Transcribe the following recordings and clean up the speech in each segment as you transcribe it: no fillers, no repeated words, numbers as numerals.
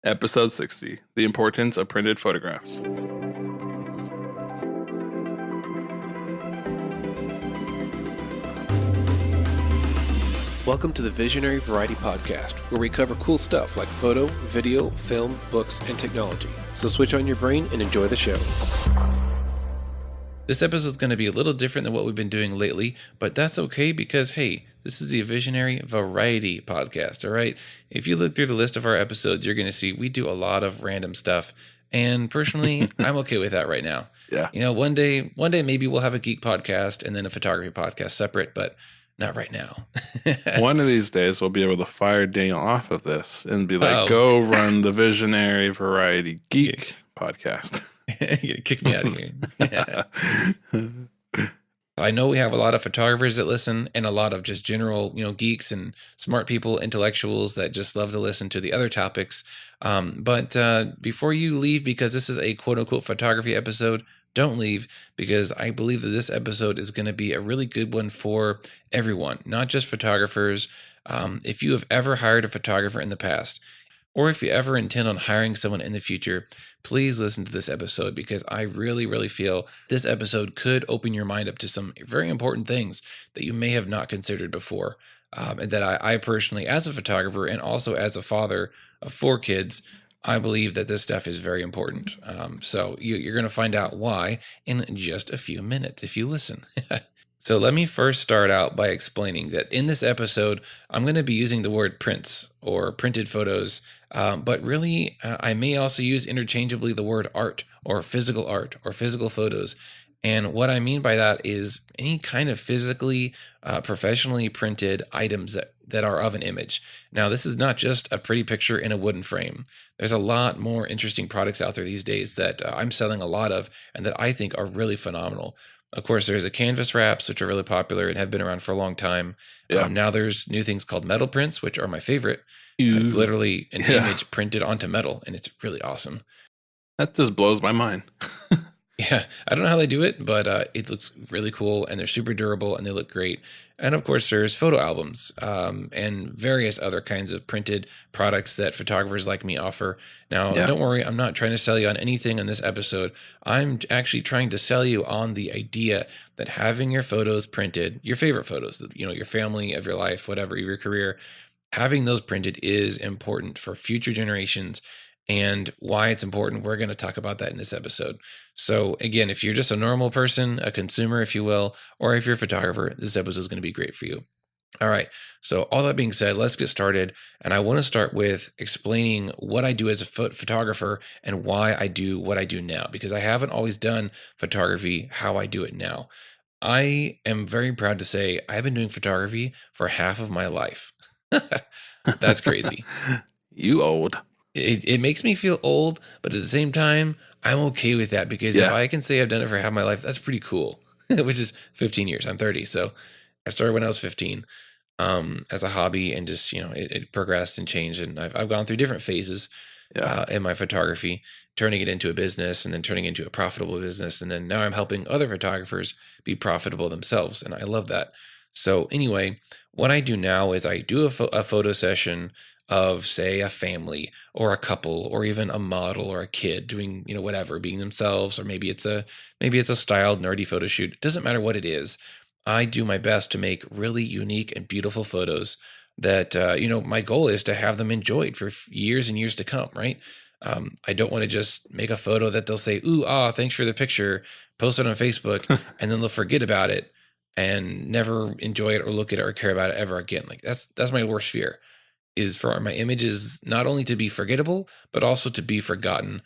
Episode 60, The Importance of Printed Photographs. Welcome to the Visionary Variety Podcast, where we cover cool stuff like photo, video, film, books, and technology. So switch on your brain and enjoy the show. This episode is going to be a little different than what we've been doing lately, but that's okay because, hey, this is the Visionary Variety Podcast, all right? If you look through the list of our episodes, you're going to see we do a lot of random stuff. And personally, I'm okay with that right now. Yeah. You know, one day maybe we'll have a geek podcast and then a photography podcast separate, but not right now. One of these days, we'll be able to fire Daniel off of this and be like, go run the Visionary Variety Geek podcast. You're gonna kick me out of here. I know we have a lot of photographers that listen and a lot of just general, geeks and smart people, intellectuals that just love to listen to the other topics. But before you leave, because this is a quote unquote photography episode, don't leave, because I believe that this episode is going to be a really good one for everyone, not just photographers. If you have ever hired a photographer in the past, or if you ever intend on hiring someone in the future, please listen to this episode, because I really, really feel this episode could open your mind up to some very important things that you may have not considered before. And that I personally, as a photographer and also as a father of 4 kids, I believe that this stuff is very important. So you're going to find out why in just a few minutes if you listen. So let me first start out by explaining that in this episode, I'm going to be using the word prints or printed photos, but really I may also use interchangeably the word art or physical photos. And what I mean by that is any kind of physically, professionally printed items that are of an image. Now, this is not just a pretty picture in a wooden frame. There's a lot more interesting products out there these days that I'm selling a lot of and that I think are really phenomenal. Of course, there's the canvas wraps, which are really popular and have been around for a long time. Yeah. Now there's new things called metal prints, which are my favorite. It's literally an image printed onto metal, and it's really awesome. That just blows my mind. Yeah, I don't know how they do it, but it looks really cool, and they're super durable, and they look great. And of course, there's photo albums and various other kinds of printed products that photographers like me offer. Now, Don't worry, I'm not trying to sell you on anything in this episode. I'm actually trying to sell you on the idea that having your photos printed, your favorite photos, your family, of your life, whatever, your career, having those printed is important for future generations. And why it's important, we're going to talk about that in this episode. So again, if you're just a normal person, a consumer, if you will, or if you're a photographer, this episode is going to be great for you. All right. So all that being said, let's get started. And I want to start with explaining what I do as a photographer and why I do what I do now, because I haven't always done photography how I do it now. I am very proud to say I've been doing photography for half of my life. That's crazy. You old. It makes me feel old, but at the same time, I'm okay with that, because if I can say I've done it for half my life, that's pretty cool, which is 15 years. I'm 30. So I started when I was 15 as a hobby, and just, it progressed and changed. And I've gone through different phases in my photography, turning it into a business and then turning it into a profitable business. And then now I'm helping other photographers be profitable themselves. And I love that. So anyway, what I do now is I do a photo session of, say, a family or a couple or even a model or a kid doing, whatever, being themselves, or maybe it's a styled nerdy photo shoot. It doesn't matter what it is. I do my best to make really unique and beautiful photos that, my goal is to have them enjoyed for years and years to come, right? I don't want to just make a photo that they'll say, ooh, thanks for the picture, post it on Facebook, and then they'll forget about it and never enjoy it or look at it or care about it ever again. Like that's my worst fear, is for my images not only to be forgettable, but also to be forgotten.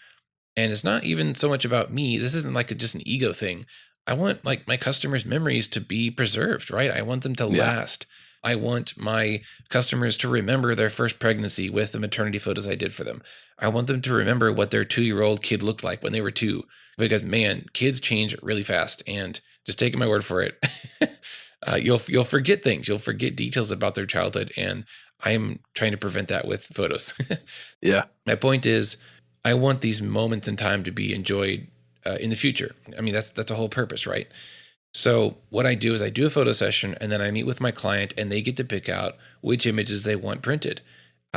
And it's not even so much about me. This isn't like just an ego thing. I want like my customers' memories to be preserved, right? I want them to last. I want my customers to remember their first pregnancy with the maternity photos I did for them. I want them to remember what their 2-year-old kid looked like when they were 2, because man, kids change really fast, and just taking my word for it, you'll forget things. You'll forget details about their childhood, and I'm trying to prevent that with photos. Yeah. My point is, I want these moments in time to be enjoyed in the future. I mean, that's the whole purpose, right? So what I do is I do a photo session, and then I meet with my client, and they get to pick out which images they want printed.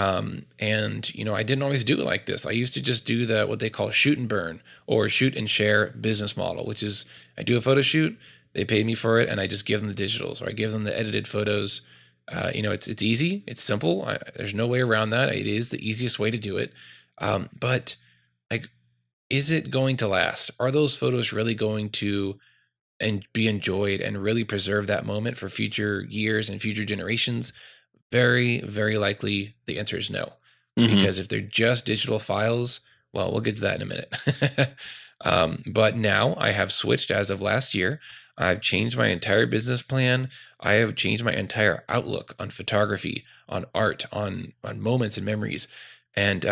And I didn't always do it like this. I used to just do what they call shoot and burn or shoot and share business model, which is I do a photo shoot, they pay me for it, and I just give them the digitals or I give them the edited photos. It's easy, it's simple. There's no way around that. It is the easiest way to do it. But like, is it going to last? Are those photos really going to and be enjoyed and really preserve that moment for future years and future generations? Very, very likely the answer is no. Because if they're just digital files, well, we'll get to that in a minute. But now I have switched as of last year. I've changed my entire business plan. I have changed my entire outlook on photography, on art, on moments and memories. And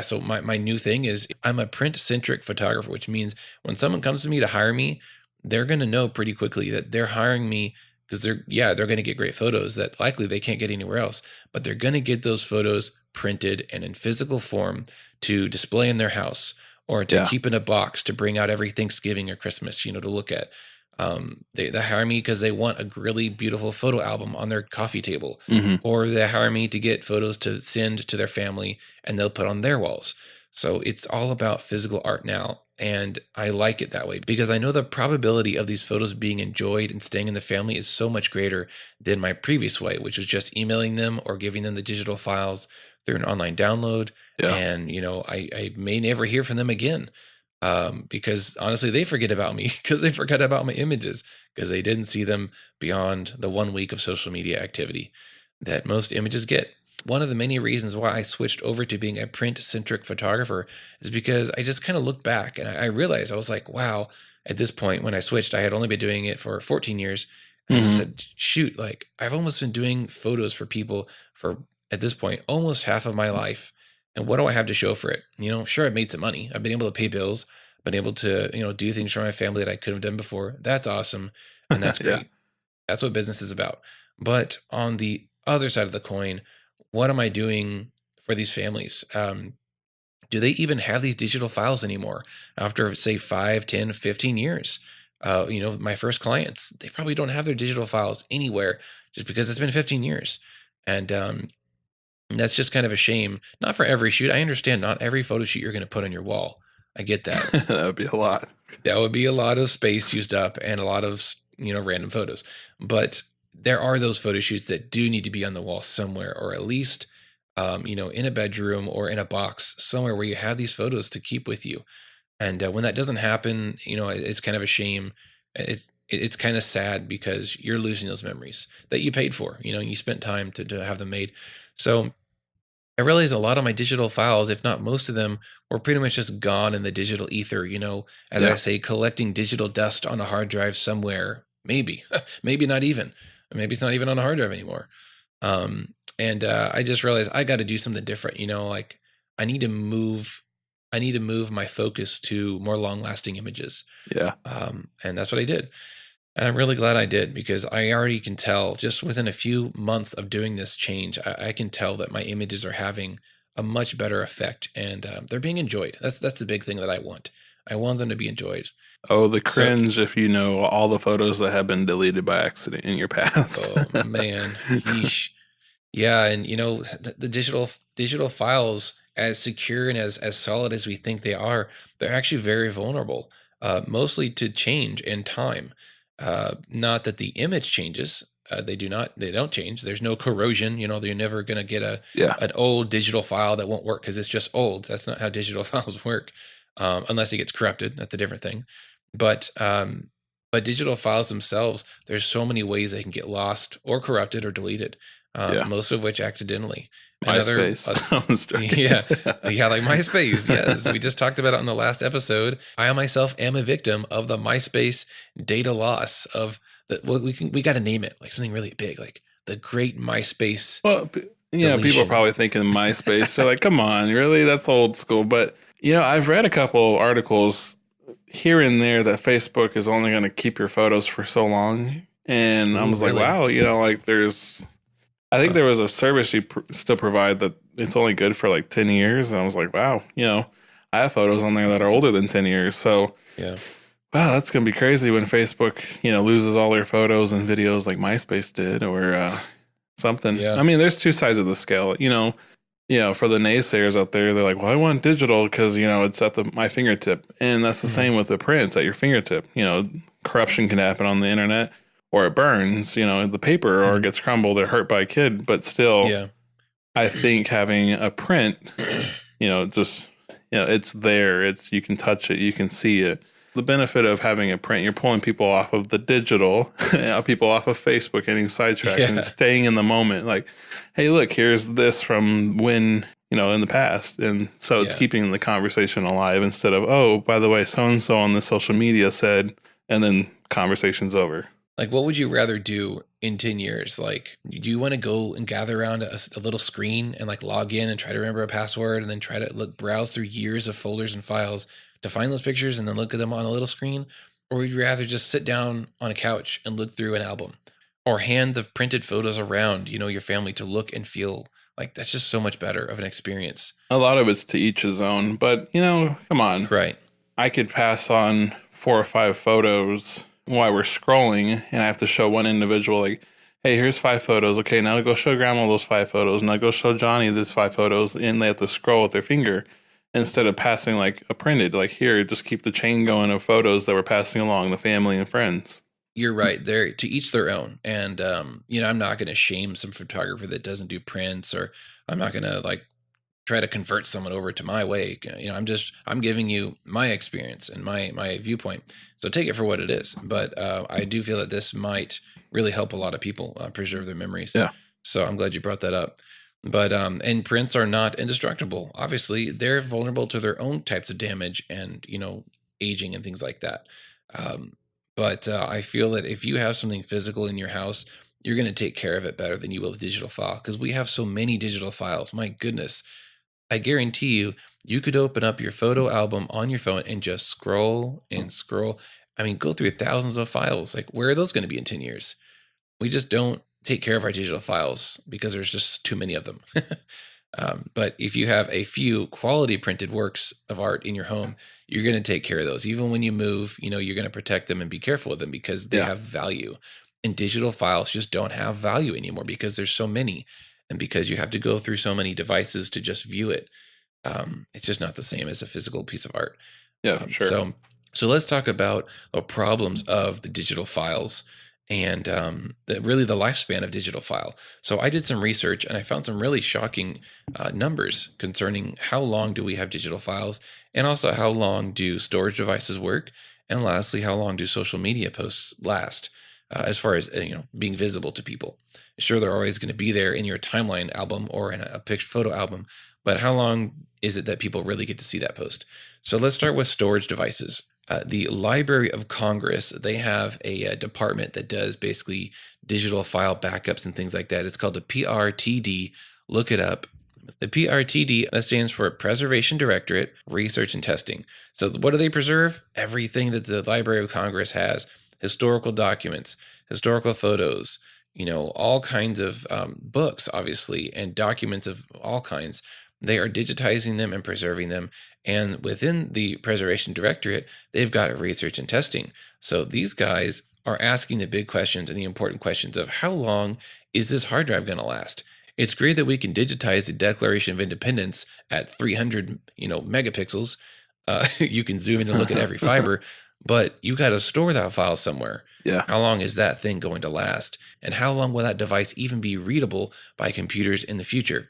so my new thing is I'm a print-centric photographer, which means when someone comes to me to hire me, they're going to know pretty quickly that they're hiring me because they're going to get great photos that likely they can't get anywhere else, but they're going to get those photos printed and in physical form to display in their house or to keep in a box to bring out every Thanksgiving or Christmas, to look at. They hire me because they want a really beautiful photo album on their coffee table, or they hire me to get photos to send to their family and they'll put on their walls. So it's all about physical art now. And I like it that way because I know the probability of these photos being enjoyed and staying in the family is so much greater than my previous way, which was just emailing them or giving them the digital files through an online download. Yeah. And, I may never hear from them again because honestly, they forget about me because they forgot about my images because they didn't see them beyond the 1 week of social media activity that most images get. One of the many reasons why I switched over to being a print-centric photographer is because I just kind of looked back and I realized I was like, wow, at this point when I switched, I had only been doing it for 14 years. I said, shoot, like I've almost been doing photos for people for, at this point, almost half of my life. And what do I have to show for it? Sure, I've made some money. I've been able to pay bills, been able to, do things for my family that I couldn't have done before. That's awesome. And that's great. That's what business is about. But on the other side of the coin, what am I doing for these families? Do they even have these digital files anymore after, say, 5, 10, 15 years? My first clients, they probably don't have their digital files anywhere just because it's been 15 years. And that's just kind of a shame. Not for every shoot. I understand not every photo shoot you're going to put on your wall. I get that. That would be a lot. That would be a lot of space used up and a lot of, random photos. But there are those photo shoots that do need to be on the wall somewhere, or at least, in a bedroom or in a box somewhere where you have these photos to keep with you. And when that doesn't happen, it's kind of a shame. It's kind of sad because you're losing those memories that you paid for. You spent time to have them made. So I realized a lot of my digital files, if not most of them, were pretty much just gone in the digital ether. As I say, collecting digital dust on a hard drive somewhere. Maybe not even. Maybe it's not even on a hard drive anymore. And I just realized I got to do something different. Like I need to move my focus to more long lasting images. Yeah. And that's what I did. And I'm really glad I did because I already can tell just within a few months of doing this change, I can tell that my images are having a much better effect and they're being enjoyed. That's the big thing that I want. I want them to be enjoyed. Oh, the cringe if you know all the photos that have been deleted by accident in your past. Oh, man. Yeesh. Yeah, and the digital files, as secure and as solid as we think they are, they're actually very vulnerable, mostly to change in time. Not that the image changes. They don't change. There's no corrosion. You're never going to get an old digital file that won't work because it's just old. That's not how digital files work. Unless it gets corrupted. That's a different thing. But digital files themselves, there's so many ways they can get lost or corrupted or deleted, most of which accidentally. MySpace. Like MySpace. Yes, we just talked about it on the last episode. I myself am a victim of the MySpace data loss of we got to name it like something really big, like the Great MySpace. Well, people are probably thinking MySpace. They're like, come on, really? That's old school. But, I've read a couple articles here and there that Facebook is only going to keep your photos for so long. And I was like, wow, I think there was a service you still provide that it's only good for like 10 years. And I was like, wow, I have photos on there that are older than 10 years. So, wow, that's going to be crazy when Facebook, loses all their photos and videos like MySpace did, or something. Yeah. I mean, there's two sides of the scale. For the naysayers out there, they're like, well, I want digital because, it's at my fingertip. And that's the same with the print. It's at your fingertip. Corruption can happen on the internet, or it burns, the paper, or it gets crumbled or hurt by a kid. But still, Yeah. I think having a print, it's there. You can touch it. You can see it. The benefit of having a print, you're pulling people off of the digital, people off of Facebook, getting sidetracked and staying in the moment. Like, hey, look, here's this from when, in the past. And so it's keeping the conversation alive instead of, oh, by the way, so-and-so on the social media said, and then conversation's over. Like, what would you rather do in 10 years? Like, do you want to go and gather around a little screen and like log in and try to remember a password and then try to browse through years of folders and files to find those pictures and then look at them on a little screen? Or would you rather just sit down on a couch and look through an album, or hand the printed photos around, your family to look and feel like that's just so much better of an experience? A lot of it's to each his own, but come on. Right. I could pass on 4 or 5 photos while we're scrolling, and I have to show one individual, like, hey, here's 5 photos. Okay, now go show grandma those 5 photos. Now go show Johnny this 5 photos, and they have to scroll with their finger instead of passing like a printed, like, here, just keep the chain going of photos that we're passing along the family and friends. You're right. They're to each their own. And, I'm not going to shame some photographer that doesn't do prints, or I'm not going to try to convert someone over to my way. I'm giving you my experience and my viewpoint. So take it for what it is. But I do feel that this might really help a lot of people preserve their memories. Yeah. So I'm glad you brought that up. But and prints are not indestructible. Obviously, they're vulnerable to their own types of damage and aging and things like that. But I feel that if you have something physical in your house, you're going to take care of it better than you will a digital file, because we have so many digital files. My goodness. I guarantee you could open up your photo album on your phone and just scroll and scroll. I mean, go through thousands of files. Like, where are those going to be in 10 years? We just don't take care of our digital files because there's just too many of them. But if you have a few quality printed works of art in your home, you're going to take care of those. Even when you move, you're going to protect them and be careful with them because they have value. And digital files just don't have value anymore because there's so many. And because you have to go through so many devices to just view it, it's just not the same as a physical piece of art. Yeah, sure. So let's talk about the problems of the digital files and really the lifespan of digital file. So I did some research and I found some really shocking numbers concerning how long do we have digital files, and also how long do storage devices work, and lastly, how long do social media posts last as far as being visible to people. Sure, they're always going to be there in your timeline album or in a picture photo album, but how long is it that people really get to see that post? So let's start with storage devices. The Library of Congress, they have a department that does basically digital file backups and things like that. It's called the PRTD. Look it up. The PRTD, that stands for Preservation Directorate, Research and Testing. So what do they preserve? Everything that the Library of Congress has: historical documents, historical photos, all kinds of books, obviously, and documents of all kinds. They are digitizing them and preserving them. And within the Preservation Directorate, they've got research and testing. So these guys are asking the big questions and the important questions of how long is this hard drive going to last? It's great that we can digitize the Declaration of Independence at 300, megapixels. You can zoom in and look at every fiber, but you got to store that file somewhere. Yeah. How long is that thing going to last? And how long will that device even be readable by computers in the future?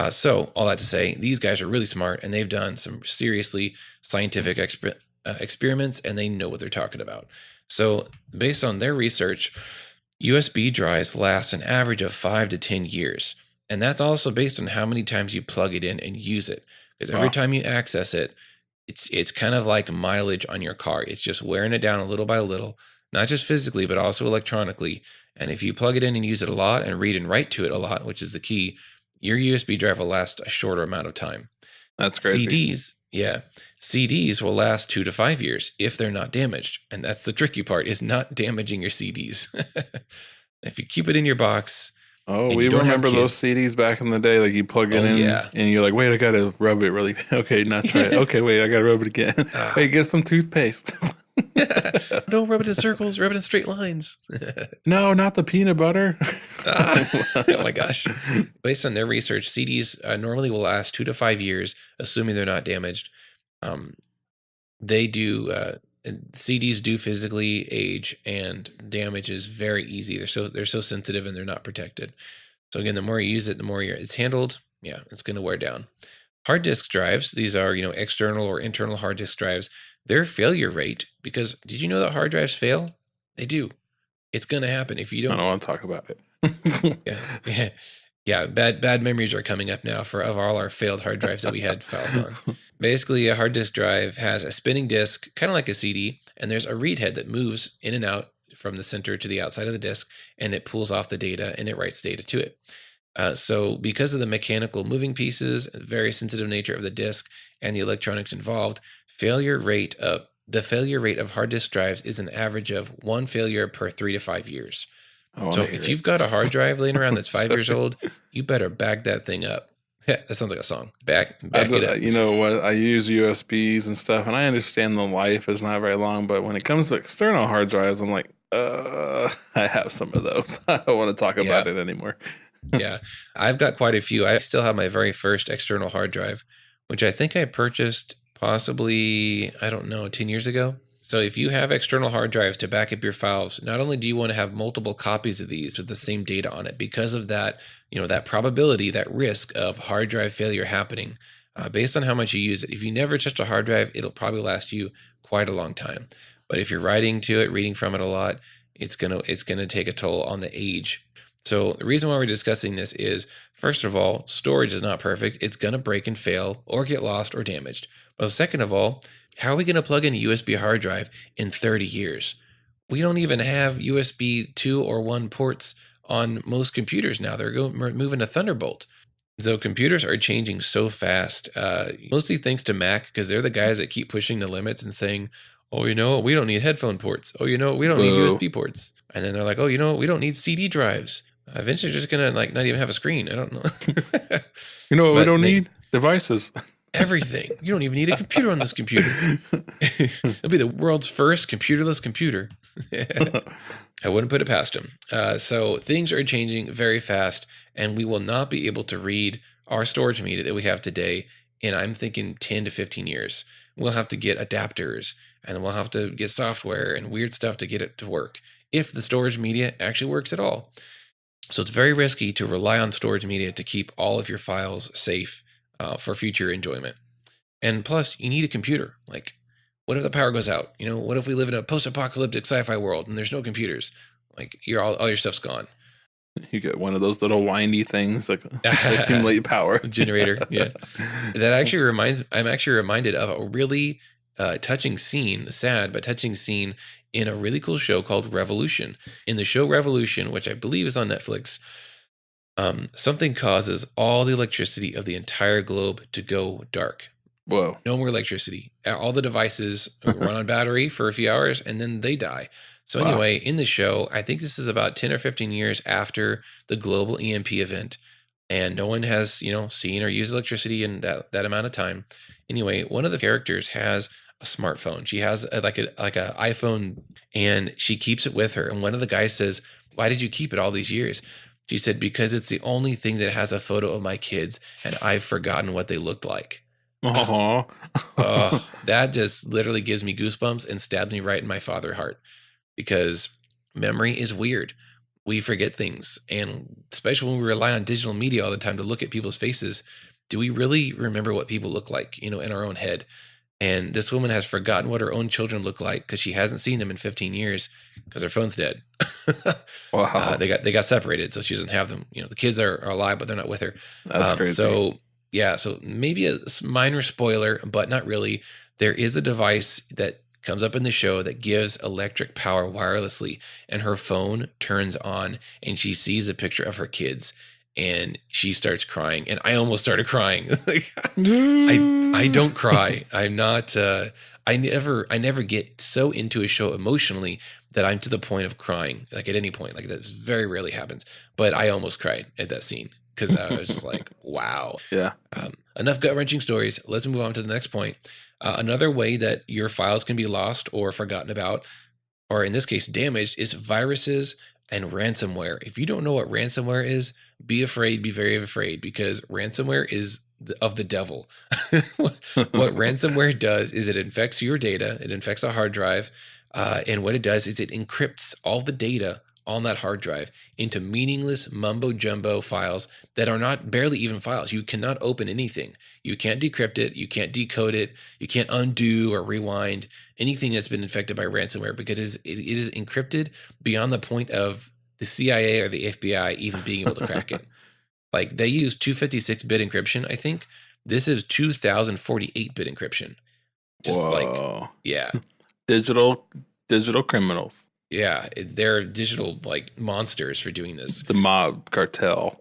So all that to say, these guys are really smart, and they've done some seriously scientific experiments, and they know what they're talking about. So based on their research, USB drives last an average of 5 to 10 years. And that's also based on how many times you plug it in and use it. Because every time you access it, it's kind of like mileage on your car. It's just wearing it down a little by little, not just physically, but also electronically. And if you plug it in and use it a lot and read and write to it a lot, which is the key, your USB drive will last a shorter amount of time. That's crazy. CDs will last 2 to 5 years if they're not damaged. And that's the tricky part, is not damaging your CDs. If you keep it in your box. Oh, we remember those CDs back in the day. Like, you plug it in and you're like, wait, I got to rub it really. Okay, not try it. Okay, wait, I got to rub it again. Wait, get some toothpaste. Don't rub it in circles, rub it in straight lines. No, not the peanut butter. Oh my gosh. Based on their research, CDs normally will last 2 to 5 years, assuming they're not damaged. They do, CDs do physically age, and damage is very easy. They're so sensitive, and they're not protected. So again, the more you use it, the more it's handled. Yeah, it's going to wear down. Hard disk drives, these are, external or internal hard disk drives. Their failure rate, because did you know that hard drives fail? They do. It's going to happen if you don't. I don't want to talk about it. Yeah. Bad memories are coming up now of all our failed hard drives that we had files on. Basically, a hard disk drive has a spinning disk, kind of like a CD, and there's a read head that moves in and out from the center to the outside of the disk, and it pulls off the data and it writes data to it. So because of the mechanical moving pieces, very sensitive nature of the disk, and the electronics involved, the failure rate of hard disk drives is an average of 1 failure per 3 to 5 years. So if you've got a hard drive laying around that's 5 years old, you better back that thing up. That sounds like a song. Back it up. You know what? I use USBs and stuff, and I understand the life is not very long, but when it comes to external hard drives, I'm like, I have some of those. I don't want to talk about it anymore. Yeah, I've got quite a few. I still have my very first external hard drive, which I think I purchased possibly, 10 years ago. So if you have external hard drives to back up your files, not only do you want to have multiple copies of these with the same data on it, because of that, that probability, that risk of hard drive failure happening, based on how much you use it. If you never touch a hard drive, it'll probably last you quite a long time. But if you're writing to it, reading from it a lot, it's gonna take a toll on the age. So the reason why we're discussing this is, first of all, storage is not perfect. It's going to break and fail or get lost or damaged. But second of all, how are we going to plug in a USB hard drive in 30 years? We don't even have USB 2 or 1 ports on most computers now. They're moving to Thunderbolt. So computers are changing so fast, mostly thanks to Mac, because they're the guys that keep pushing the limits and saying, oh, we don't need headphone ports. Oh, we don't need USB ports. And then they're like, oh, we don't need CD drives. Eventually, they're just gonna not even have a screen. I don't know. You know what we don't need? Devices. Everything. You don't even need a computer on this computer. It'll be the world's first computerless computer. I wouldn't put it past them. So things are changing very fast, and we will not be able to read our storage media that we have today in, I'm thinking, 10 to 15 years. We'll have to get adapters, and we'll have to get software and weird stuff to get it to work, if the storage media actually works at all. So it's very risky to rely on storage media to keep all of your files safe for future enjoyment. And plus, you need a computer. Like, what if the power goes out? What if we live in a post-apocalyptic sci-fi world and there's no computers? Like, all your stuff's gone. You get one of those little windy things like accumulate power generator. Yeah, I'm actually reminded of a really touching scene, sad but touching scene in a really cool show called Revolution. In the show Revolution, which I believe is on Netflix, something causes all the electricity of the entire globe to go dark. Whoa. No more electricity. All the devices run on battery for a few hours and then they die. So anyway, in the show, I think this is about 10 or 15 years after the global EMP event, and no one has, seen or used electricity in that amount of time. Anyway, one of the characters has a smartphone. She has like a iPhone, and she keeps it with her. And one of the guys says, "Why did you keep it all these years?" She said, "Because it's the only thing that has a photo of my kids, and I've forgotten what they looked like." Oh, that just literally gives me goosebumps and stabs me right in my father heart, because memory is weird. We forget things, and especially when we rely on digital media all the time to look at people's faces, do we really remember what people look like, in our own head? And this woman has forgotten what her own children look like because she hasn't seen them in 15 years because her phone's dead. Wow. They got separated, so she doesn't have them. The kids are alive, but they're not with her. That's crazy. So maybe a minor spoiler, but not really. There is a device that comes up in the show that gives electric power wirelessly, and her phone turns on, and she sees a picture of her kids, and she starts crying, and I almost started crying. I don't cry. I'm not. I never get so into a show emotionally that I'm to the point of crying. Like at any point, like that very rarely happens. But I almost cried at that scene. because I was just like, wow. Yeah. Enough gut-wrenching stories. Let's move on to the next point. Another way that your files can be lost or forgotten about, or in this case, damaged, is viruses and ransomware. If you don't know what ransomware is, be afraid, be very afraid, because ransomware is of the devil. What ransomware does is it infects your data, it infects a hard drive, and what it does is it encrypts all the data on that hard drive into meaningless mumbo jumbo files that are not barely even files. You cannot open anything. You can't decrypt it. You can't decode it. You can't undo or rewind anything that's been infected by ransomware because it is encrypted beyond the point of the CIA or the FBI even being able to crack it. Like they use 256-bit encryption, I think. This is 2048-bit encryption. Just Whoa. yeah. Digital criminals. Yeah, they're digital like monsters for doing this. The mob cartel.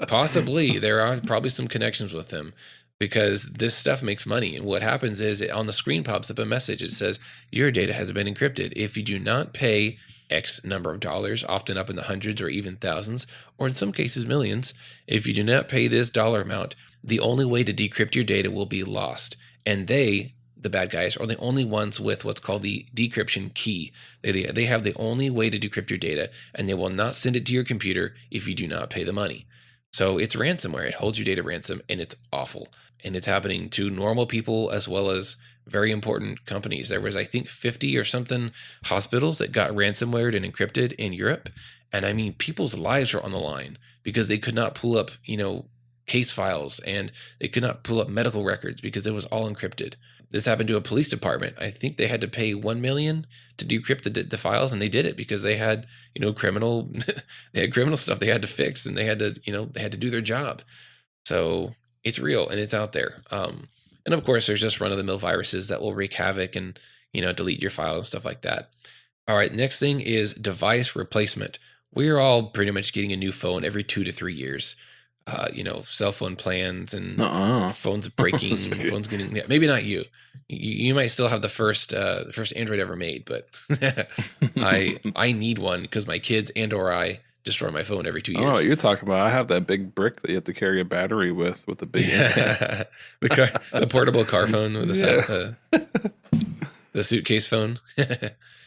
Possibly. There are probably some connections with them because this stuff makes money. And what happens is on the screen pops up a message. It says, your data has been encrypted. If you do not pay X number of dollars, often up in the hundreds or even thousands, or in some cases millions, if you do not pay this dollar amount, the only way to decrypt your data will be lost. And they, the bad guys, are the only ones with what's called the decryption key. They have the only way to decrypt your data, and they will not send it to your computer if you do not pay the money. So it's ransomware. It holds your data ransom, and it's awful. And it's happening to normal people as well as very important companies. There was, I think, 50 or something hospitals that got ransomwared and encrypted in Europe. And I mean, people's lives were on the line because they could not pull up, case files, and they could not pull up medical records because it was all encrypted. This happened to a police department. I think they had to pay $1 million to decrypt the files, and they did it because they had, criminal, they had criminal stuff they had to fix, and they had to, they had to do their job. So it's real and it's out there. And of course, there's just run-of-the-mill viruses that will wreak havoc and, delete your files and stuff like that. All right, next thing is device replacement. We're all pretty much getting a new phone every 2 to 3 years. Cell phone plans and phones breaking, phones getting, maybe not you. You might still have the first Android ever made, but I need one because my kids and or I destroy my phone every 2 years. Oh, you're talking about, I have that big brick that you have to carry a battery with the big antenna. the portable car phone with the suitcase phone.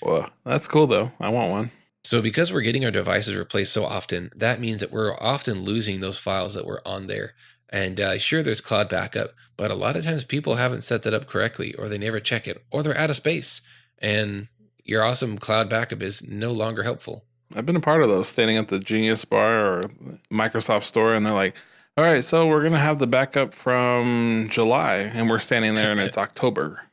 Well, that's cool though. I want one. So because we're getting our devices replaced so often, that means that we're often losing those files that were on there. And sure, there's cloud backup, but a lot of times people haven't set that up correctly, or they never check it, or they're out of space. And your awesome cloud backup is no longer helpful. I've been a part of those, standing at the Genius Bar or Microsoft store, and they're like, all right, so we're going to have the backup from July, and we're standing there and it's October.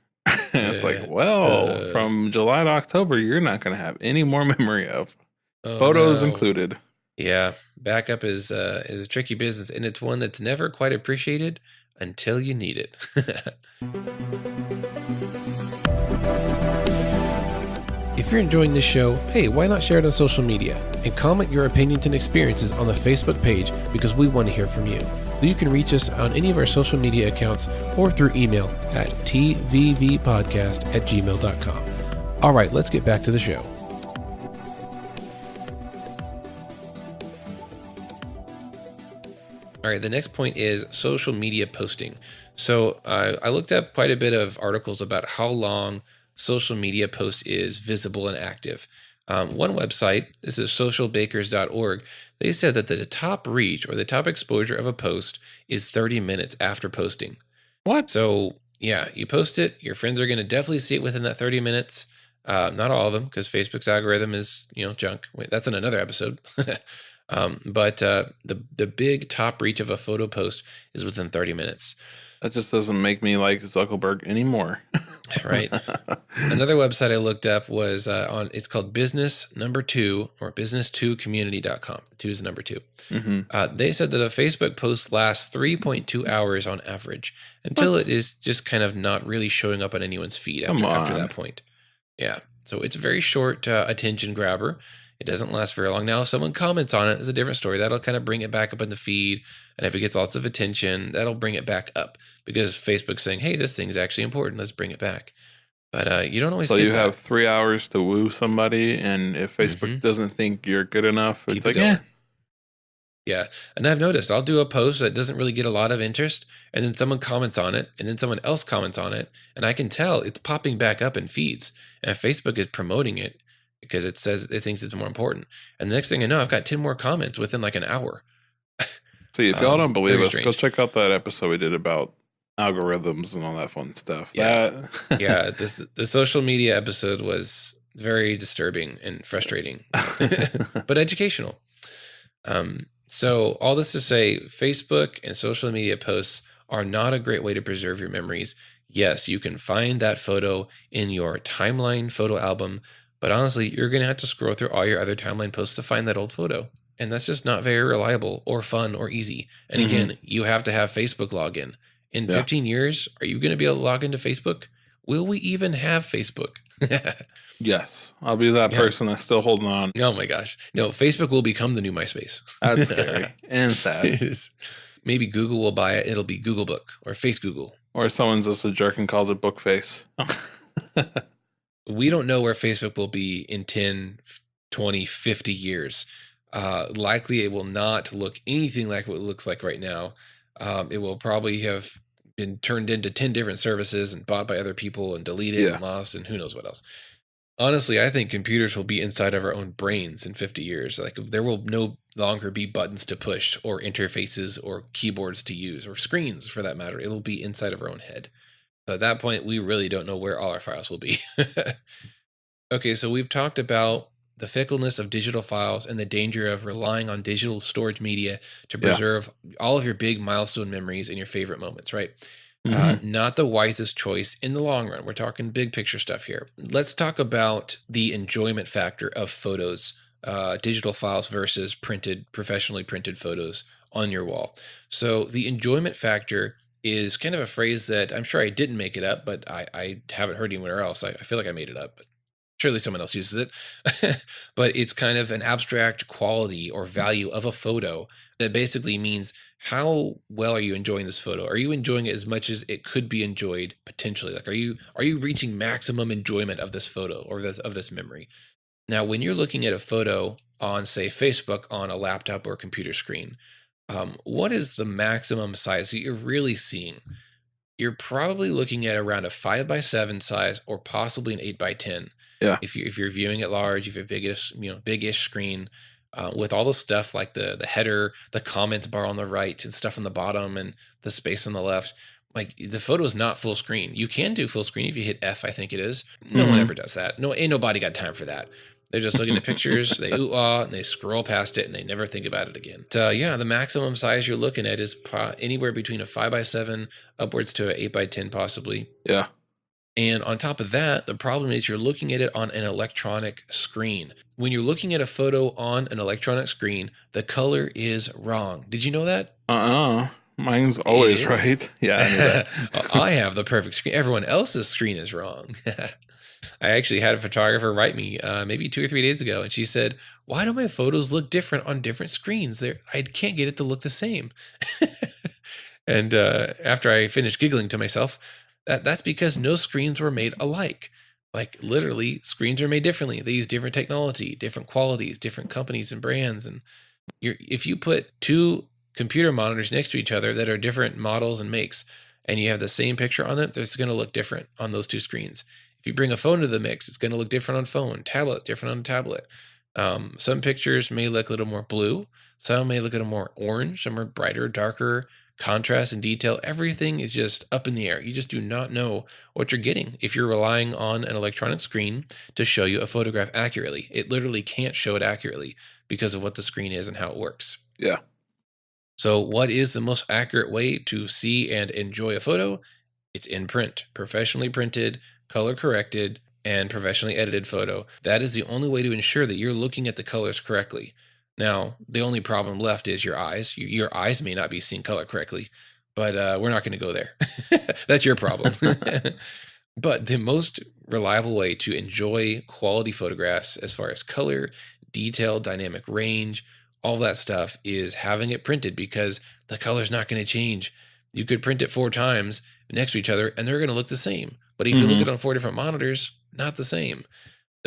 And it's like, well, from July to October, you're not going to have any more memory of. Photos included. Yeah, backup is a tricky business, and it's one that's never quite appreciated until you need it. If you're enjoying this show, hey, why not share it on social media and comment your opinions and experiences on the Facebook page because we want to hear from you. You can reach us on any of our social media accounts or through email at tvvpodcast@gmail.com. All right, let's get back to the show. All right, the next point is social media posting. So I looked up quite a bit of articles about how long social media post is visible and active. One website, this is socialbakers.org, they said that the top reach or the top exposure of a post is 30 minutes after posting. What? So yeah, you post it, your friends are going to definitely see it within that 30 minutes. Not all of them, because Facebook's algorithm is, junk. Wait, that's in another episode. But the big top reach of a photo post is within 30 minutes. That just doesn't make me like Zuckerberg anymore. Right. Another website I looked up was it's called Business Number 2 or business2community.com. 2 is the number 2. Mm-hmm. They said that a Facebook post lasts 3.2 hours on average until it is just kind of not really showing up on anyone's feed after that point. Yeah. So it's a very short attention grabber. It doesn't last very long. Now, if someone comments on it, it's a different story. That'll kind of bring it back up in the feed. And if it gets lots of attention, that'll bring it back up because Facebook's saying, hey, this thing's actually important. Let's bring it back. But you don't always get that. So you have 3 hours to woo somebody. And if Facebook doesn't think you're good enough, it's like, Yeah. And I've noticed I'll do a post that doesn't really get a lot of interest, and then someone comments on it, and then someone else comments on it, and I can tell it's popping back up in feeds. And Facebook is promoting it because it says it thinks it's more important. And the next thing I know, I've got 10 more comments within like an hour. See, if y'all don't believe us, go strange. check out that episode we did about algorithms and all that fun stuff. Yeah. Yeah. The social media episode was very disturbing and frustrating, but educational. So all this to say, Facebook and social media posts are not a great way to preserve your memories. Yes, you can find that photo in your timeline photo album, but honestly, you're going to have to scroll through all your other timeline posts to find that old photo. And that's just not very reliable or fun or easy. And again, you have to have Facebook login. In 15 years, are you going to be able to log into Facebook? Will we even have Facebook? Yes. I'll be that person that's still holding on. Oh my gosh. No, Facebook will become the new MySpace. That's scary and sad. Maybe Google will buy it. It'll be Google Book or Face Google. Or someone's just a jerk and calls it Book Face. We don't know where Facebook will be in 10, 20, 50 years. Likely it will not look anything like what it looks like right now. It will probably have been turned into 10 different services and bought by other people and deleted and lost and who knows what else. Honestly, I think computers will be inside of our own brains in 50 years. Like there will no longer be buttons to push or interfaces or keyboards to use or screens for that matter. It'll be inside of our own head. So at that point, we really don't know where all our files will be. Okay, so we've talked about the fickleness of digital files and the danger of relying on digital storage media to preserve all of your big milestone memories and your favorite moments, right? Not the wisest choice in the long run. We're talking big picture stuff here. Let's talk about the enjoyment factor of photos, digital files versus professionally printed photos on your wall. So the enjoyment factor is kind of a phrase that I'm sure I didn't make it up, but I haven't heard anywhere else. I feel like I made it up, but surely someone else uses it. But it's kind of an abstract quality or value of a photo that basically means how well are you enjoying this photo? Are you enjoying it as much as it could be enjoyed potentially? Like, are you reaching maximum enjoyment of this photo or of this memory? Now, when you're looking at a photo on, say, Facebook on a laptop or computer screen, what is the maximum size that you're really seeing? You're probably looking at around a 5x7 size or possibly an 8x10. Yeah. If you're viewing it large, if you're big-ish screen, with all the stuff like the header, the comments bar on the right, and stuff on the bottom, and the space on the left, like the photo is not full screen. You can do full screen if you hit F, I think it is. No one ever does that. Ain't nobody got time for that. They're just looking at pictures, they ooh-ah, and they scroll past it, and they never think about it again. The maximum size you're looking at is anywhere between a 5x7 upwards to an 8x10 possibly. Yeah. And on top of that, the problem is you're looking at it on an electronic screen. When you're looking at a photo on an electronic screen, the color is wrong. Did you know that? Mine's always right. Yeah, I knew that. I have the perfect screen. Everyone else's screen is wrong. I actually had a photographer write me maybe 2 or 3 days ago, and she said, "Why do my photos look different on different screens? I can't get it to look the same." And after I finished giggling to myself, that's because no screens were made alike. Like literally, screens are made differently. They use different technology, different qualities, different companies and brands. And if you put 2 computer monitors next to each other that are different models and makes, and you have the same picture on them, it's going to look different on those 2 screens. If you bring a phone to the mix, it's going to look different on phone, tablet, different on tablet. Some pictures may look a little more blue. Some may look a little more orange. Some are brighter, darker, contrast and detail. Everything is just up in the air. You just do not know what you're getting if you're relying on an electronic screen to show you a photograph accurately. It literally can't show it accurately because of what the screen is and how it works. Yeah. So what is the most accurate way to see and enjoy a photo? It's in print, professionally printed, color corrected, and professionally edited photo. That is the only way to ensure that you're looking at the colors correctly. Now, the only problem left is your eyes. Your eyes may not be seeing color correctly, but we're not going to go there. That's your problem. But the most reliable way to enjoy quality photographs as far as color, detail, dynamic range, all that stuff is having it printed because the color's not going to change. You could print it 4 times next to each other and they're going to look the same. But if you look at it on 4 different monitors, not the same.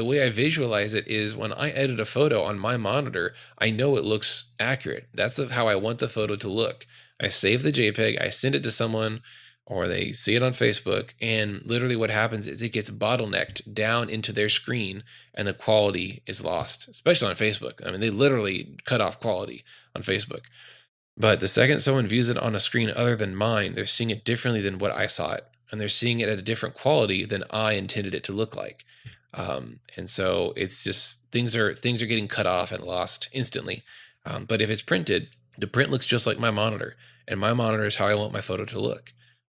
the way I visualize it is when I edit a photo on my monitor, I know it looks accurate. That's how I want the photo to look. I save the JPEG, I send it to someone, or they see it on Facebook, and literally what happens is it gets bottlenecked down into their screen and the quality is lost, especially on Facebook. I mean, they literally cut off quality on Facebook. But the second someone views it on a screen other than mine, they're seeing it differently than what I saw it. And they're seeing it at a different quality than I intended it to look like. And so it's just things are getting cut off and lost instantly. But if it's printed, the print looks just like my monitor, and my monitor is how I want my photo to look.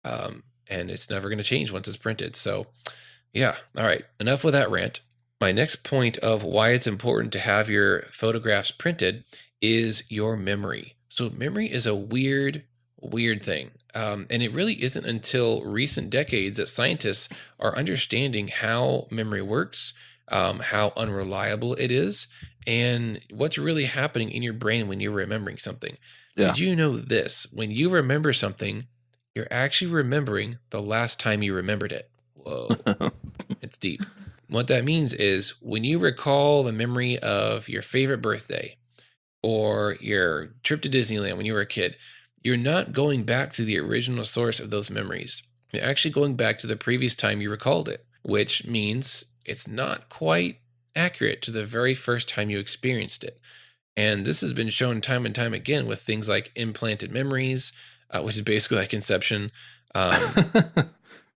And it's never going to change once it's printed. So yeah. All right. Enough with that rant. My next point of why it's important to have your photographs printed is your memory. So memory is a weird thing. And it really isn't until recent decades that scientists are understanding how memory works, how unreliable it is, and what's really happening in your brain when you're remembering something. Yeah. Did you know this? When you remember something, you're actually remembering the last time you remembered it. Whoa, it's deep. What that means is when you recall the memory of your favorite birthday or your trip to Disneyland when you were a kid, you're not going back to the original source of those memories. You're actually going back to the previous time you recalled it, which means it's not quite accurate to the very first time you experienced it. And this has been shown time and time again with things like implanted memories, which is basically like Inception,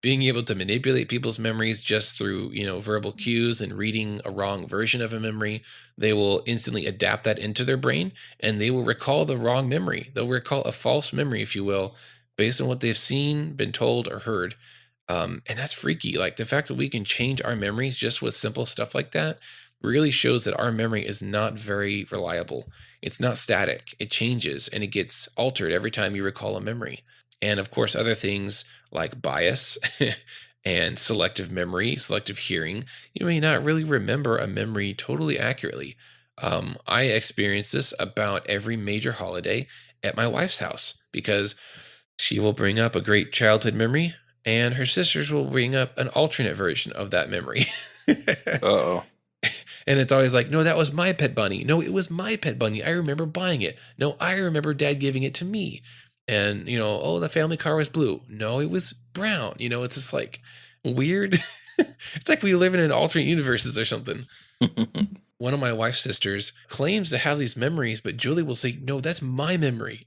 being able to manipulate people's memories just through, verbal cues and reading a wrong version of a memory. They will instantly adapt that into their brain and they will recall the wrong memory. They'll recall a false memory, if you will, based on what they've seen, been told, or heard. And that's freaky. Like the fact that we can change our memories just with simple stuff like that really shows that our memory is not very reliable. It's not static. It changes and it gets altered every time you recall a memory. And of course, other things like bias and selective memory, selective hearing, you may not really remember a memory totally accurately. I experience this about every major holiday at my wife's house because she will bring up a great childhood memory and her sisters will bring up an alternate version of that memory. Uh-oh. And it's always like, no, that was my pet bunny. No, it was my pet bunny. I remember buying it. No, I remember Dad giving it to me. And, oh, the family car was blue. No, it was brown. It's just like weird. It's like we live in an alternate universes or something. One of my wife's sisters claims to have these memories, but Julie will say, no, that's my memory.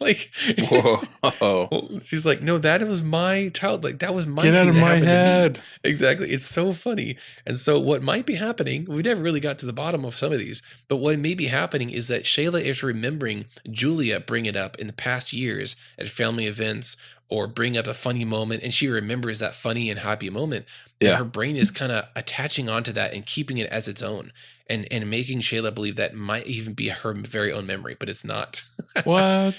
Like, whoa. She's like, no, that was my child. Like, that was my Get out of my head. Exactly. It's so funny. And so what might be happening, we never really got to the bottom of some of these, but what may be happening is that Shayla is remembering Julia bring it up in the past years at family events or bring up a funny moment. And she remembers that funny and happy moment. Yeah. And her brain is kind of attaching onto that and keeping it as its own and making Shayla believe that might even be her very own memory, but it's not. What?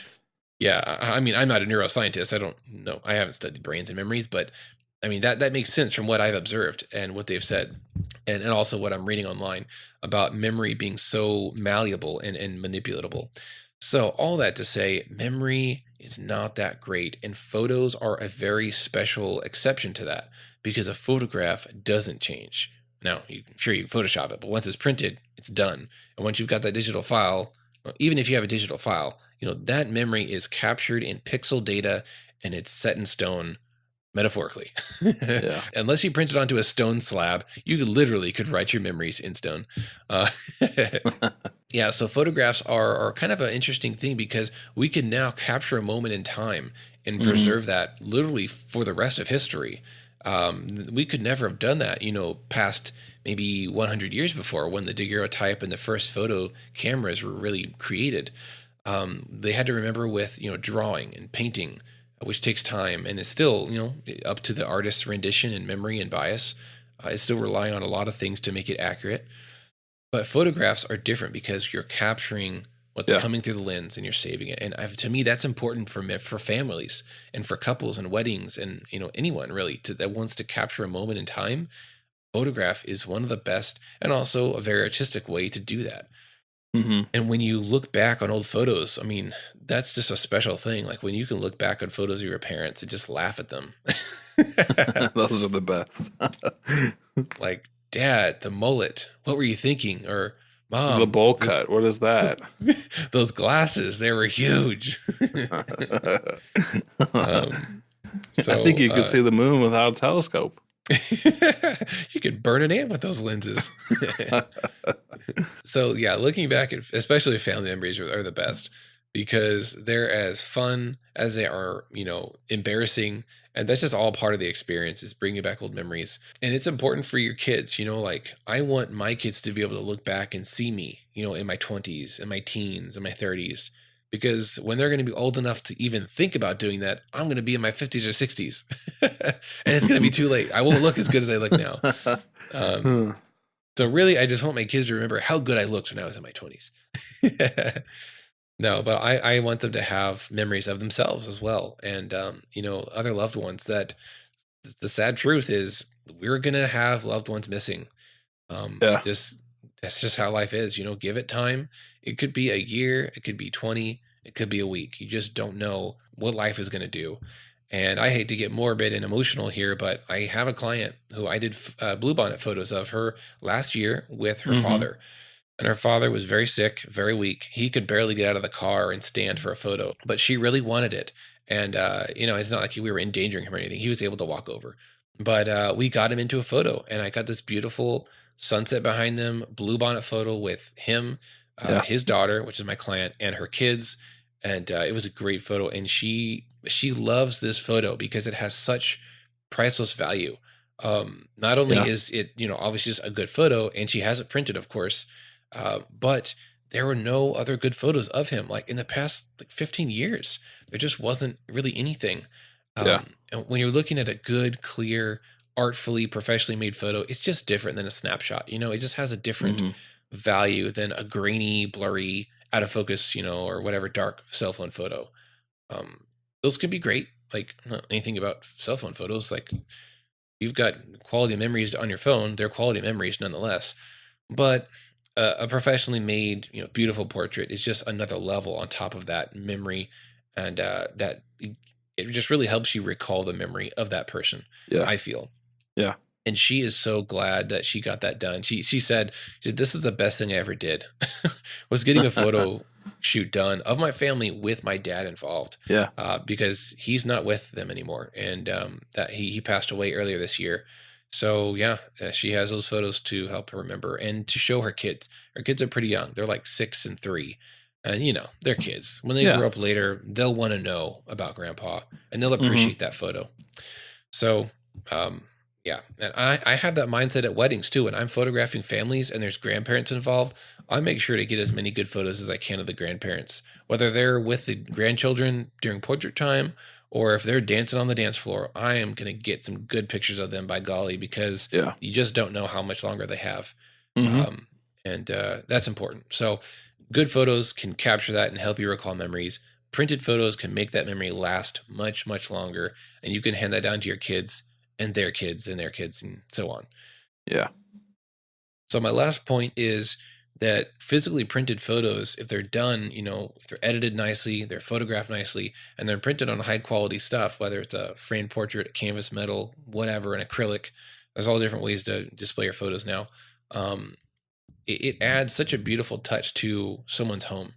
Yeah, I mean, I'm not a neuroscientist. I don't know. I haven't studied brains and memories, but I mean, that makes sense from what I've observed and what they've said. And also what I'm reading online about memory being so malleable and manipulatable. So all that to say, memory is not that great. And photos are a very special exception to that because a photograph doesn't change. Now, sure, you Photoshop it, but once it's printed, it's done. And once you've got that digital file, even if you have a digital file, that memory is captured in pixel data and it's set in stone metaphorically. Yeah. Unless you print it onto a stone slab, you literally could write your memories in stone. Yeah, so photographs are kind of an interesting thing because we can now capture a moment in time and preserve that literally for the rest of history. We could never have done that, past maybe 100 years before when the daguerreotype and the first photo cameras were really created. They had to remember with, drawing and painting, which takes time and is still, up to the artist's rendition and memory and bias. It's still relying on a lot of things to make it accurate. But photographs are different because you're capturing what's coming through the lens and you're saving it. And to me, that's important for families and for couples and weddings and, anyone really that wants to capture a moment in time. Photograph is one of the best and also a very artistic way to do that. Mm-hmm. And when you look back on old photos, I mean, that's just a special thing. Like when you can look back on photos of your parents and just laugh at them. Those are the best. Like Dad, the mullet. What were you thinking? Or The Mom, bowl cut. What is that? those glasses, they were huge. I think you could see the moon without a telescope. You could burn an ant with those lenses. So yeah, looking back at especially family memories are the best because they're as fun as they are, embarrassing. And that's just all part of the experience is bringing back old memories. And it's important for your kids, like I want my kids to be able to look back and see me, in my 20s, in my teens, in my 30s. Because when they're going to be old enough to even think about doing that, I'm going to be in my 50s or 60s. And it's going to be too late. I won't look as good as I look now. So really, I just want my kids to remember how good I looked when I was in my 20s. No, but I want them to have memories of themselves as well. And, other loved ones that the sad truth is we're going to have loved ones missing. That's just how life is, give it time. It could be a year, it could be 20, it could be a week. You just don't know what life is going to do. And I hate to get morbid and emotional here, but I have a client who I did bluebonnet photos of her last year with her father. And her father was very sick, very weak. He could barely get out of the car and stand for a photo, but she really wanted it. And, it's not like we were endangering him or anything. He was able to walk over. But we got him into a photo, and I got this beautiful sunset behind them, bluebonnet photo with him, his daughter, which is my client, and her kids. And it was a great photo. And she loves this photo because it has such priceless value. Not only is it, obviously just a good photo, and she has it printed, of course, but there were no other good photos of him. Like in the past 15 years, there just wasn't really anything. And when you're looking at a good, clear, artfully, professionally made photo, it's just different than a snapshot. It just has a different value than a grainy, blurry, out of focus, or whatever dark cell phone photo. Those can be great. Like not anything about cell phone photos. Like you've got quality memories on your phone. They're quality memories nonetheless. But a professionally made, beautiful portrait is just another level on top of that memory, and that it just really helps you recall the memory of that person. Yeah, I feel. Yeah. And she is so glad that she got that done. She said, this is the best thing I ever did, was getting a photo shoot done of my family with my dad involved. Yeah. Because he's not with them anymore. And that he passed away earlier this year. So she has those photos to help her remember and to show her kids. Her kids are pretty young. They're like 6 and 3. And, they're kids. When they grow up later, they'll want to know about grandpa and they'll appreciate that photo. So, and I have that mindset at weddings too. When I'm photographing families and there's grandparents involved, I make sure to get as many good photos as I can of the grandparents, whether they're with the grandchildren during portrait time or if they're dancing on the dance floor. I am going to get some good pictures of them, by golly, because you just don't know how much longer they have. And that's important. So good photos can capture that and help you recall memories. Printed photos can make that memory last much, much longer. And you can hand that down to your kids and their kids and their kids and so on. Yeah. So my last point is that physically printed photos, if they're done, if they're edited nicely, they're photographed nicely, and they're printed on high quality stuff, whether it's a framed portrait, a canvas, metal, whatever, an acrylic, there's all different ways to display your photos now. It adds such a beautiful touch to someone's home.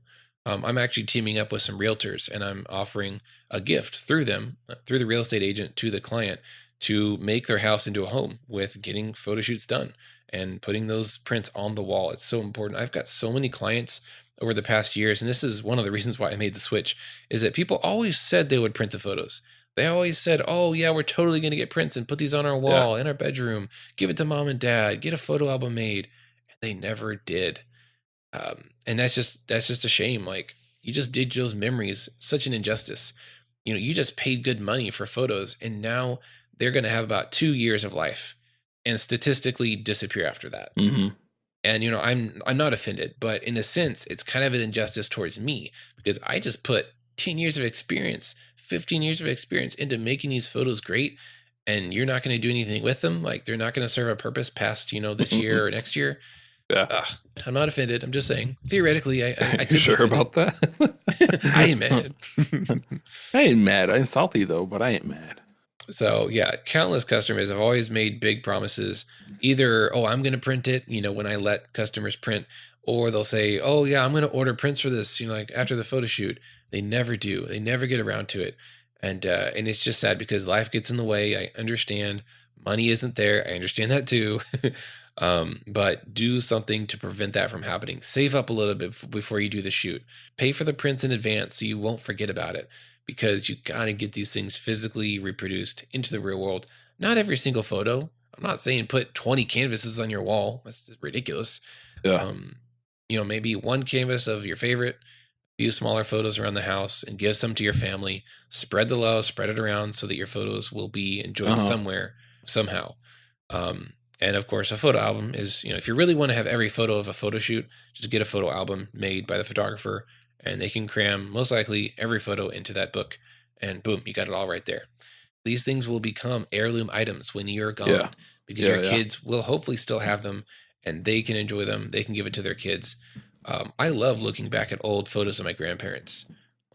I'm actually teaming up with some realtors, and I'm offering a gift through them, through the real estate agent to the client, to make their house into a home with getting photo shoots done and putting those prints on the wall. It's so important. I've got so many clients over the past years, and this is one of the reasons why I made the switch, is that people always said they would print the photos. They always said, oh yeah, we're totally going to get prints and put these on our wall in our bedroom, give it to mom and dad, get a photo album made. And they never did. And that's just a shame. Like you just did those memories such an injustice. You just paid good money for photos, and now they're going to have about 2 years of life and statistically disappear after that. And, I'm not offended, but in a sense, it's kind of an injustice towards me because I just put 10 years of experience, 15 years of experience into making these photos great. And you're not going to do anything with them. Like they're not going to serve a purpose past, this year or next year. Yeah. I'm not offended. I'm just saying theoretically, I could You sure about that? I ain't mad. I ain't mad. I'm salty though, but I ain't mad. So yeah, countless customers have always made big promises. Either, oh, I'm going to print it, when I let customers print, or they'll say, oh yeah, I'm going to order prints for this, like after the photo shoot. They never do. They never get around to it. And it's just sad because life gets in the way. I understand money isn't there. I understand that too. But do something to prevent that from happening. Save up a little bit before you do the shoot. Pay for the prints in advance so you won't forget about it, because you got to get these things physically reproduced into the real world. Not every single photo. I'm not saying put 20 canvases on your wall. That's ridiculous. Yeah. Maybe one canvas of your favorite, few smaller photos around the house, and give some to your family. Spread the love, spread it around so that your photos will be enjoyed somewhere, somehow. And of course, a photo album is, if you really want to have every photo of a photo shoot, just get a photo album made by the photographer, and they can cram most likely every photo into that book, and boom, you got it all right there. These things will become heirloom items when you're gone, because your kids will hopefully still have them, and they can enjoy them. They can give it to their kids. I love looking back at old photos of my grandparents.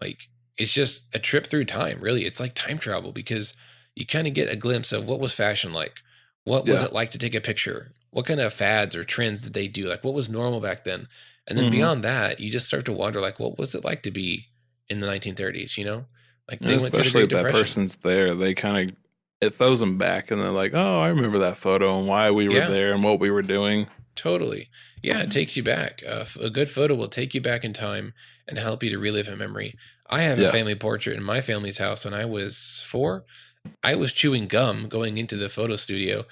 Like, it's just a trip through time, really. It's like time travel, because you kind of get a glimpse of what was fashion like. What was it like to take a picture? What kind of fads or trends did they do? Like, what was normal back then? And then beyond that, you just start to wonder, like, what was it like to be in the 1930s, Like, they went through the Great Depression. Especially if that person's there, they kind of, it throws them back, and they're like, oh, I remember that photo and why we were there and what we were doing. Totally. Yeah, it takes you back. A good photo will take you back in time and help you to relive a memory. I have a family portrait in my family's house when I was 4. I was chewing gum going into the photo studio,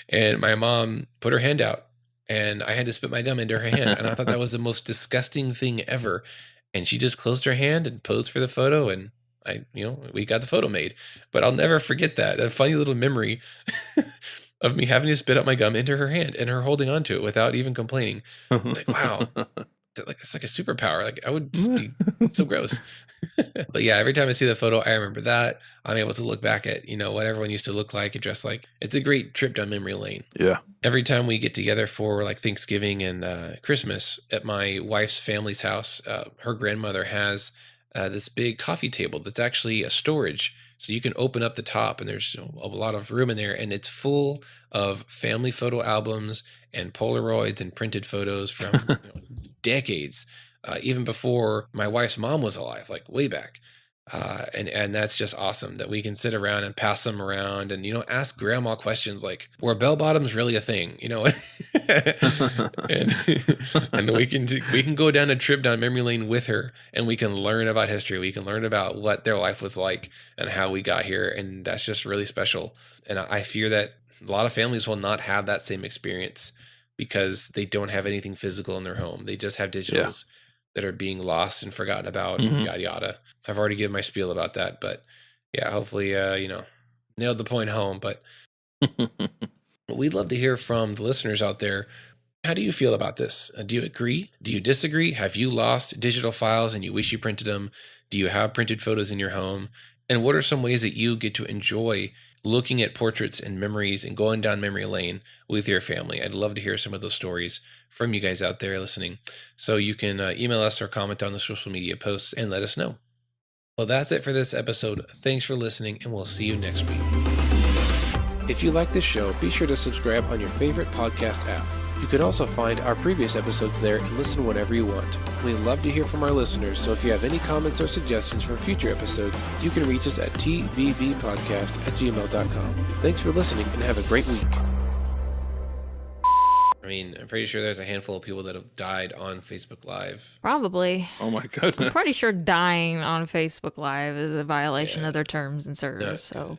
and my mom put her hand out, and I had to spit my gum into her hand. And I thought that was the most disgusting thing ever. And she just closed her hand and posed for the photo, and we got the photo made. But I'll never forget that. A funny little memory of me having to spit out my gum into her hand and her holding on to it without even complaining. Like, wow. It's like a superpower. Like, I would just be so gross. But yeah, every time I see the photo, I remember that. I'm able to look back at, what everyone used to look like and dress like. It's a great trip down memory lane. Yeah. Every time we get together for like Thanksgiving and Christmas at my wife's family's house, her grandmother has this big coffee table that's actually a storage. So you can open up the top, and there's a lot of room in there, and it's full of family photo albums and Polaroids and printed photos from decades, even before my wife's mom was alive, like way back. And that's just awesome that we can sit around and pass them around and, ask grandma questions like, were bell bottoms really a thing? And we can go down a trip down memory lane with her, and we can learn about history. We can learn about what their life was like and how we got here. And that's just really special. And I fear that a lot of families will not have that same experience because they don't have anything physical in their home. They just have digitals that are being lost and forgotten about, yada, yada. I've already given my spiel about that, but yeah, hopefully, nailed the point home. But we'd love to hear from the listeners out there. How do you feel about this? Do you agree? Do you disagree? Have you lost digital files and you wish you printed them? Do you have printed photos in your home? And what are some ways that you get to enjoy looking at portraits and memories and going down memory lane with your family? I'd love to hear some of those stories from you guys out there listening. So you can email us or comment on the social media posts and let us know. Well, that's it for this episode. Thanks for listening, and we'll see you next week. If you like this show, be sure to subscribe on your favorite podcast app. You can also find our previous episodes there and listen whenever you want. We love to hear from our listeners, so if you have any comments or suggestions for future episodes, you can reach us at tvvpodcast@gmail.com. Thanks for listening, and have a great week. I mean, I'm pretty sure there's a handful of people that have died on Facebook Live. Probably. Oh my goodness. I'm pretty sure dying on Facebook Live is a violation of their terms and service. So